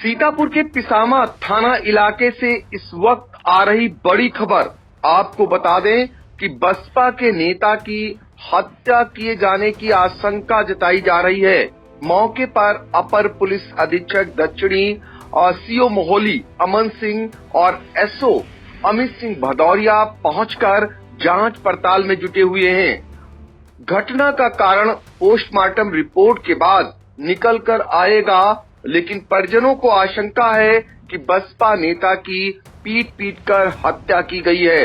सीतापुर के पिसामा थाना इलाके से इस वक्त आ रही बड़ी खबर। आपको बता दें कि बसपा के नेता की हत्या किए जाने की आशंका जताई जा रही है। मौके पर अपर पुलिस अधीक्षक दक्षिणी और सीओ मोहाली अमन सिंह और एसओ अमित सिंह भदौरिया पहुंचकर जांच पड़ताल में जुटे हुए हैं। घटना का कारण पोस्टमार्टम रिपोर्ट के बाद निकल कर आएगा, लेकिन परिजनों को आशंका है कि बसपा नेता की पीट कर हत्या की गई है।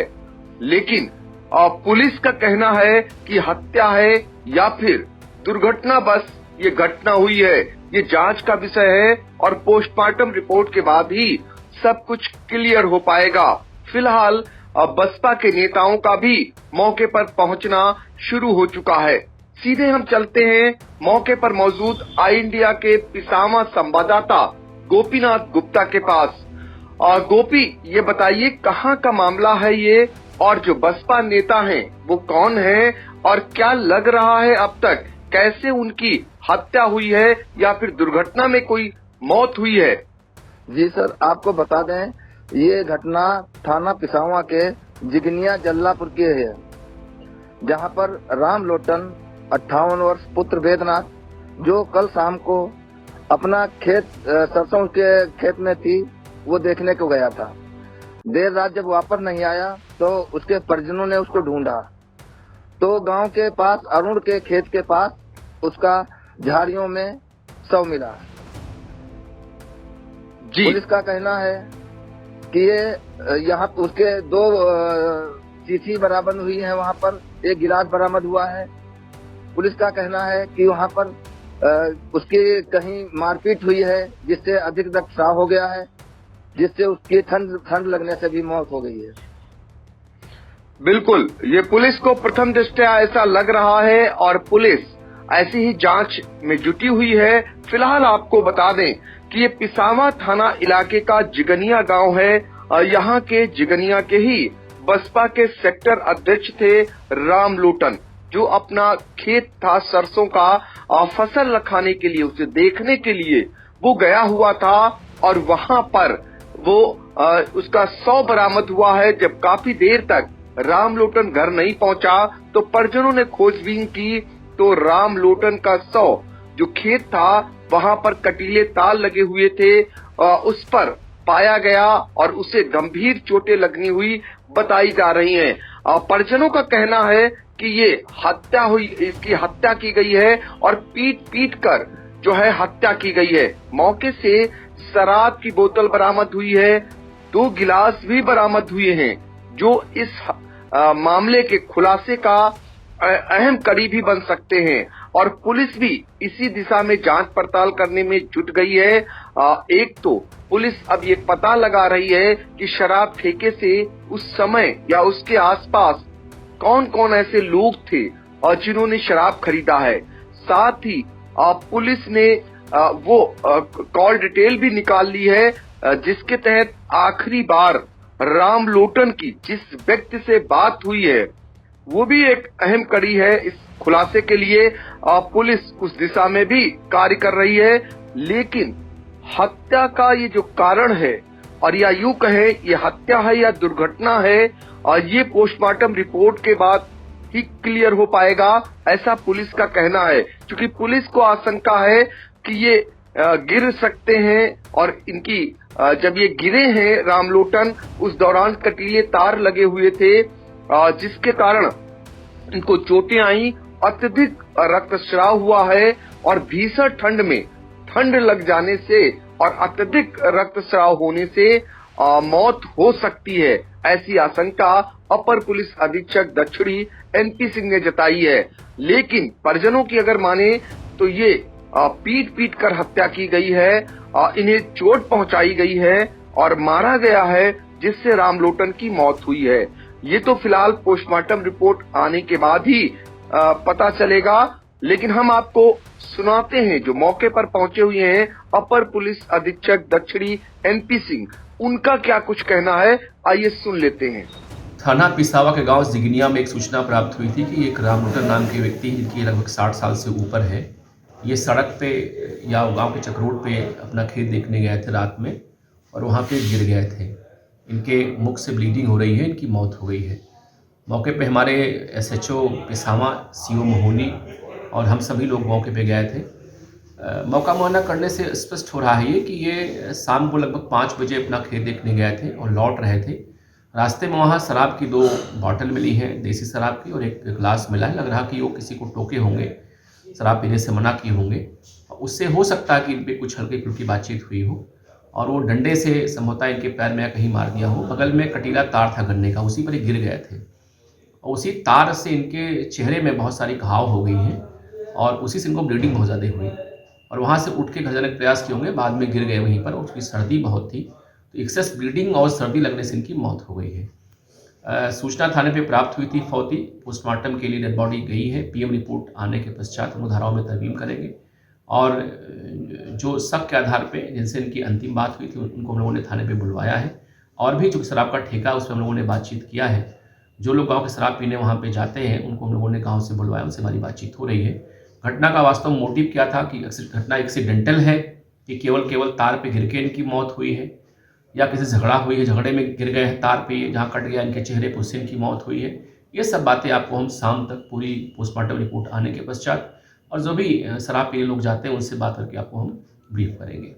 लेकिन पुलिस का कहना है कि हत्या है या फिर दुर्घटना बस ये घटना हुई है। ये जांच का विषय है और पोस्टमार्टम रिपोर्ट के बाद ही सब कुछ क्लियर हो पाएगा। फिलहाल बसपा के नेताओं का भी मौके पर पहुंचना शुरू हो चुका है। सीधे हम चलते हैं मौके पर मौजूद आई इंडिया के पिसामा संवाददाता गोपीनाथ गुप्ता के पास। और गोपी, ये बताइए कहां का मामला है ये, और जो बसपा नेता हैं वो कौन है और क्या लग रहा है अब तक, कैसे उनकी हत्या हुई है या फिर दुर्घटना में कोई मौत हुई है? जी सर, आपको बता दें ये घटना थाना पिसामा के जिगनिया जल्लापुर की है, जहां पर राम लोटन 58 वर्ष पुत्र वेदनाथ, जो कल शाम को अपना खेत सरसों के खेत में थी, वो देखने को गया था। देर रात जब वापस नहीं आया तो उसके परिजनों ने उसको ढूंढा तो गांव के पास अरुण के खेत के पास उसका झाड़ियों में शव मिला। पुलिस का कहना है कि ये यहाँ उसके 2 शीशी बरामद हुई है, वहाँ पर एक गिलास बरामद हुआ है। पुलिस का कहना है कि वहाँ पर उसकी कहीं मारपीट हुई है जिससे अधिक रक्तस्राव हो गया है, जिससे उसकी ठंड लगने से भी मौत हो गई है। बिल्कुल, ये पुलिस को प्रथम दृष्टया ऐसा लग रहा है और पुलिस ऐसी ही जांच में जुटी हुई है। फिलहाल आपको बता दें कि ये पिसामा थाना इलाके का जिगनिया गांव है। यहाँ के जिगनिया के ही बसपा के सेक्टर अध्यक्ष थे राम लोटन, जो अपना खेत था सरसों का फसल रखाने के लिए, उसे देखने के लिए वो गया हुआ था और वहां पर वो उसका शव बरामद हुआ है। जब काफी देर तक राम लोटन घर नहीं पहुंचा तो परिजनों ने खोजबीन की तो राम लोटन का शव जो खेत था वहां पर कटीले तार लगे हुए थे, उस पर पाया गया और उसे गंभीर चोटें लगनी हुई बताई जा रही हैं। परिजनों का कहना है कि ये हत्या हुई, इसकी हत्या की गई है और पीट कर जो है हत्या की गई है। मौके से शराब की बोतल बरामद हुई है, 2 गिलास भी बरामद हुए हैं, जो इस मामले के खुलासे का अहम कड़ी भी बन सकते हैं। और पुलिस भी इसी दिशा में जांच पड़ताल करने में जुट गई है। एक तो पुलिस अब ये पता लगा रही है कि शराब ठेके से उस समय या उसके आसपास कौन कौन ऐसे लोग थे और जिन्होंने शराब खरीदा है। साथ ही पुलिस ने वो कॉल डिटेल भी निकाल ली है, जिसके तहत आखिरी बार राम लोटन की जिस व्यक्ति से बात हुई है वो भी एक अहम कड़ी है इस खुलासे के लिए। पुलिस उस दिशा में भी कार्य कर रही है, लेकिन हत्या का ये जो कारण है, और या यूं कहें ये हत्या है या दुर्घटना है, और ये पोस्टमार्टम रिपोर्ट के बाद ही क्लियर हो पाएगा, ऐसा पुलिस का कहना है। क्योंकि पुलिस को आशंका है कि ये गिर सकते हैं और इनकी जब ये गिरे हैं राम लोटन, उस दौरान कटीले तार लगे हुए थे, जिसके कारण इनको चोटें आई, अत्यधिक रक्तस्राव हुआ है और भीषण ठंड में ठंड लग जाने से और अत्यधिक रक्तस्राव होने से मौत हो सकती है। ऐसी आशंका अपर पुलिस अधीक्षक दक्षिणी एनपी सिंह ने जताई है। लेकिन परिजनों की अगर माने तो ये पीट कर हत्या की गई है, इन्हें चोट पहुंचाई गई है और मारा गया है, जिससे राम लोटन की मौत हुई है। ये तो फिलहाल पोस्टमार्टम रिपोर्ट आने के बाद ही पता चलेगा, लेकिन हम आपको सुनाते हैं जो मौके पर पहुंचे हुए हैं अपर पुलिस अधीक्षक दक्षिणी एनपी सिंह, उनका क्या कुछ कहना है, आइए सुन लेते हैं। थाना पिसावा के गांव जिगनिया में एक सूचना प्राप्त हुई थी कि एक राम लोटन नाम के व्यक्ति जिनकी लगभग 60 साल से ऊपर है, ये सड़क पे या गांव के चक्रोड पे अपना खेत देखने गए थे रात में और वहाँ पे गिर गए थे। इनके मुख से ब्लीडिंग हो रही है, इनकी मौत हो गई है। मौके पे हमारे एसएचओ पिसावा, सीओ मोहनी और हम सभी लोग मौके पे गए थे। मौका मुआयना करने से स्पष्ट हो रहा है ये कि ये शाम को लगभग 5 बजे अपना खेत देखने गए थे और लौट रहे थे। रास्ते में वहाँ शराब की 2 बॉटल मिली हैं देसी शराब की और एक गिलास मिला है। लग रहा कि वो किसी को टोके होंगे, शराब पीने से मना किए होंगे। उससे हो सकता है कि इन पर कुछ हल्की फुल्की बातचीत हुई हो और वो डंडे से संभवतः इनके पैर में कहीं मार दिया हो। बगल में कटीला तार था गन्ने का, उसी पर ही गिर गए थे और उसी तार से इनके चेहरे में बहुत सारी घाव हो गई हैं और उसी से इनको ब्लीडिंग बहुत ज़्यादा हुई और वहाँ से उठ के घर जाने का प्रयास किए होंगे, बाद में गिर गए वहीं पर। उसकी सर्दी बहुत थी तो एक्सेस ब्लीडिंग और सर्दी लगने से इनकी मौत हो गई है। सूचना थाने पे प्राप्त हुई थी फौती। पोस्टमार्टम के लिए डेड बॉडी गई है। पीएम रिपोर्ट आने के पश्चात हम धाराओं में तरमीम करेंगे और जो शक के आधार पे जिनसे इनकी अंतिम बात हुई थी उनको हम लोगों ने थाने पे बुलवाया है और भी जो शराब का ठेका उस पर हम लोगों ने बातचीत किया है। जो लोग गाँव के शराब पीने वहाँ पे जाते हैं उनको हम लोगों ने गाँव से बुलवाया, उनसे हमारी बातचीत हो रही है। घटना का वास्तव मोटिव क्या था कि घटना एक्सीडेंटल है कि केवल तार पे गिर के इनकी मौत हुई है या किसी झगड़ा हुई है, झगड़े में गिर गए हैं तार पे, जहाँ कट गया इनके चेहरे पर उससे इनकी मौत हुई है। ये सब बातें आपको हम शाम तक पूरी पोस्टमार्टम रिपोर्ट आने के पश्चात और जो भी शराब पीने लोग जाते हैं उनसे बात करके आपको हम ब्रीफ करेंगे।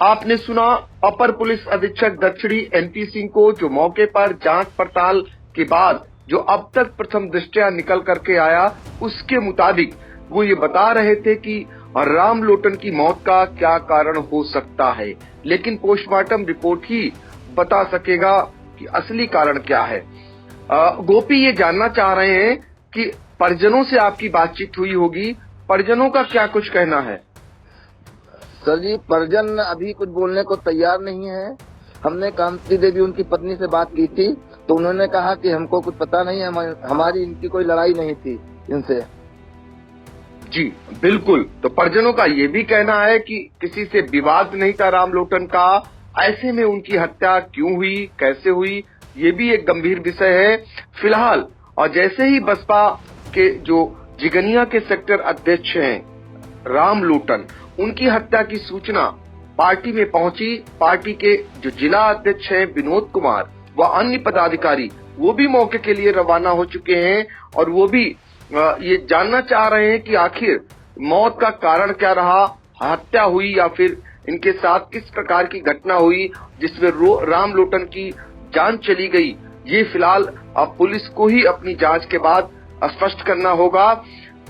आपने सुना अपर पुलिस अधीक्षक दक्षिणी एनपी सिंह को, जो मौके पर जांच पड़ताल के बाद जो अब तक प्रथम दृष्टया निकल करके आया उसके मुताबिक वो ये बता रहे थे कि राम लोटन की मौत का क्या कारण हो सकता है, लेकिन पोस्टमार्टम रिपोर्ट ही बता सकेगा कि असली कारण क्या है। गोपी ये जानना चाह रहे हैं कि परिजनों से आपकी बातचीत हुई होगी, परिजनों का क्या कुछ कहना है? सर जी, परिजन अभी कुछ बोलने को तैयार नहीं है। हमने कांति देवी उनकी पत्नी से बात की थी तो उन्होंने कहा कि हमको कुछ पता नहीं है, हमारी इनकी कोई लड़ाई नहीं थी इनसे। जी बिल्कुल, तो परिजनों का ये भी कहना है कि किसी से विवाद नहीं था राम लोटन का, ऐसे में उनकी हत्या क्यों हुई, कैसे हुई, ये भी एक गंभीर विषय है फिलहाल। और जैसे ही बसपा के जो जिगनिया के सेक्टर अध्यक्ष हैं राम लोटन, उनकी हत्या की सूचना पार्टी में पहुंची, पार्टी के जो जिला अध्यक्ष हैं विनोद कुमार व अन्य पदाधिकारी वो भी मौके के लिए रवाना हो चुके हैं और वो भी ये जानना चाह रहे हैं कि आखिर मौत का कारण क्या रहा, हत्या हुई या फिर इनके साथ किस प्रकार की घटना हुई जिसमें राम लोटन की जान चली गई। ये फिलहाल अब पुलिस को ही अपनी जांच के बाद स्पष्ट करना होगा।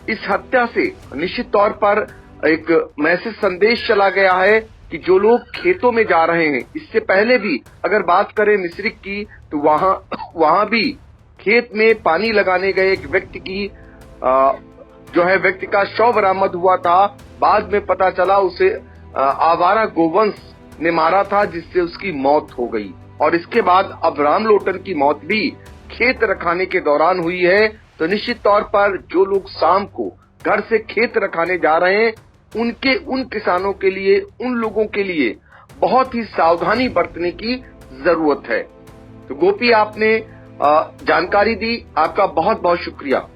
इस हत्या से निश्चित तौर पर एक मैसेज संदेश चला गया है कि जो लोग खेतों में जा रहे हैं, इससे पहले भी अगर बात करें मिश्रिक की तो वहां भी खेत में पानी लगाने गए एक व्यक्ति की जो है व्यक्ति का शव बरामद हुआ था। बाद में पता चला उसे आवारा गोवंश ने मारा था जिससे उसकी मौत हो गई और इसके बाद अब राम लोटन की मौत भी खेत रखाने के दौरान हुई है। तो निश्चित तौर पर जो लोग शाम को घर से खेत रखाने जा रहे हैं उन किसानों के लिए, उन लोगों के लिए बहुत ही सावधानी बरतने की जरूरत है। तो गोपी, आपने जानकारी दी, आपका बहुत बहुत शुक्रिया।